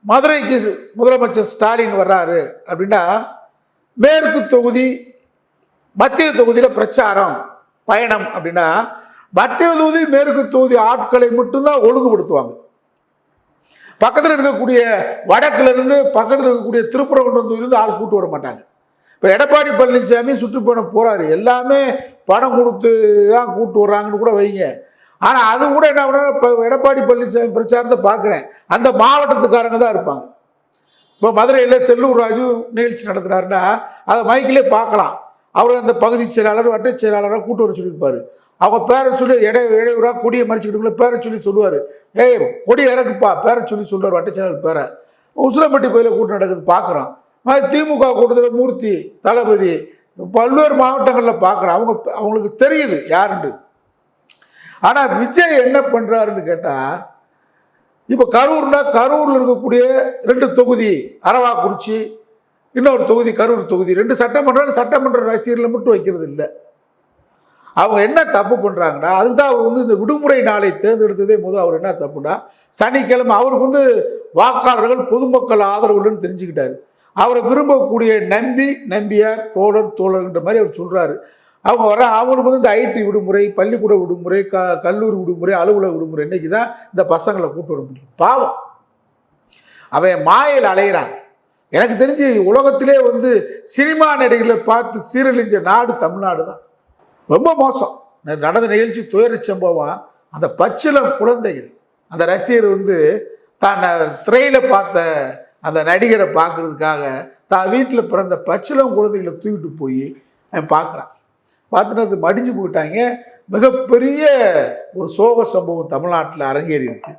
மதுரைக்கு முதலமைச்சர் ஸ்டாலின் வர்றாரு அப்படின்னா மேற்கு தொகுதி மத்திய தொகுதியில் பிரச்சாரம் பயணம் அப்படின்னா மத்திய தொகுதி மேற்கு தொகுதி ஆட்களை மட்டும்தான் ஒழுங்குபடுத்துவாங்க. பக்கத்தில் இருக்கக்கூடிய வடக்குல இருந்து பக்கத்தில் இருக்கக்கூடிய திருப்பரங்குன்றம் தொகுதியிலிருந்து ஆள் கூட்டு வர மாட்டாங்க. இப்போ எடப்பாடி பழனிசாமி சுற்றுப்பயணம் போறாரு, எல்லாமே பணம் கொடுத்து தான் கூட்டு வர்றாங்கன்னு கூட வைங்க. ஆனால் அது கூட என்ன பண்ண, இப்போ எடப்பாடி பழனிசாமி பிரச்சாரத்தை பார்க்குறேன், அந்த மாவட்டத்துக்காரங்க தான் இருப்பாங்க. இப்போ மதுரையில் செல்லூர் ராஜு நிகழ்ச்சி நடத்துகிறாருன்னா அதை மைக்கிலே பார்க்கலாம். அவர் அந்த பகுதி செயலாளர் வட்ட செயலாளராக கூட்டு வர சொல்லியிருப்பார். அவங்க பேரை சொல்லி இடையூறாக கொடியை மறிச்சுக்கிட்டு பேரை சொல்லி சொல்லுவார். ஏய் கொடி இறக்குப்பா பேரை சொல்லி சொல்லுவார் வட்ட செயலாளர் பேரை. உசிலம்பட்டி பகுதியில் கூட்டம் நடக்குது பார்க்குறோம். திமுக கூட்டத்தில் மூர்த்தி தளபதி பல்வேறு மாவட்டங்களில் பார்க்குறோம். அவங்களுக்கு தெரியுது யாருண்டு. ஆனால் விஜய் என்ன பண்ணுறாருன்னு கேட்டால், இப்போ கரூர்னா கரூரில் இருக்கக்கூடிய 2 தொகுதி அரவாக்குறிச்சி, இன்னொரு தொகுதி கரூர் தொகுதி, 2 சட்டமன்ற ரசிகர்களை மட்டும் வைக்கிறது இல்லை. அவங்க என்ன தப்பு பண்ணுறாங்கன்னா, அதுக்கு தான் அவர் இந்த விடுமுறை நாளை தேர்ந்தெடுத்ததே அவர் என்ன தப்புனா, சனிக்கிழமை அவருக்கு வாக்காளர்கள் பொதுமக்கள் ஆதரவு இல்லைன்னு தெரிஞ்சுக்கிட்டாரு. அவரை விரும்பக்கூடிய நம்பியார் தோழர்ன்ற மாதிரி அவர் சொல்கிறாரு. அவங்க அவங்களுக்கு இந்த ஐடி விடுமுறை, பள்ளிக்கூட விடுமுறை, கல்லூரி விடுமுறை, அலுவலக விடுமுறை, இன்னைக்கு தான் இந்த பசங்களை கூட்டு வர முடியும். பாவம், அவன் மாயில் அலைகிறான். எனக்கு தெரிஞ்சு உலகத்திலே சினிமா நடிகர்களை பார்த்து சீரழிஞ்ச நாடு தமிழ்நாடு தான். ரொம்ப மோசம். நடந்த நிகழ்ச்சி துயர சம்பவம். அந்த பச்சிளம் குழந்தைகள், அந்த ரசிகர் தான் திரையில் பார்த்த அந்த நடிகரை பார்க்கறதுக்காக தான் வீட்டில் பிறந்த பச்சிளம் குழந்தைகளை தூக்கிட்டு போய் அவன் பார்க்குறான். பார்த்துட்டு மடிஞ்சு போயிட்டாங்க. மிகப்பெரிய ஒரு சோக சம்பவம் தமிழ்நாட்டில் அரங்கேறி இருக்கு.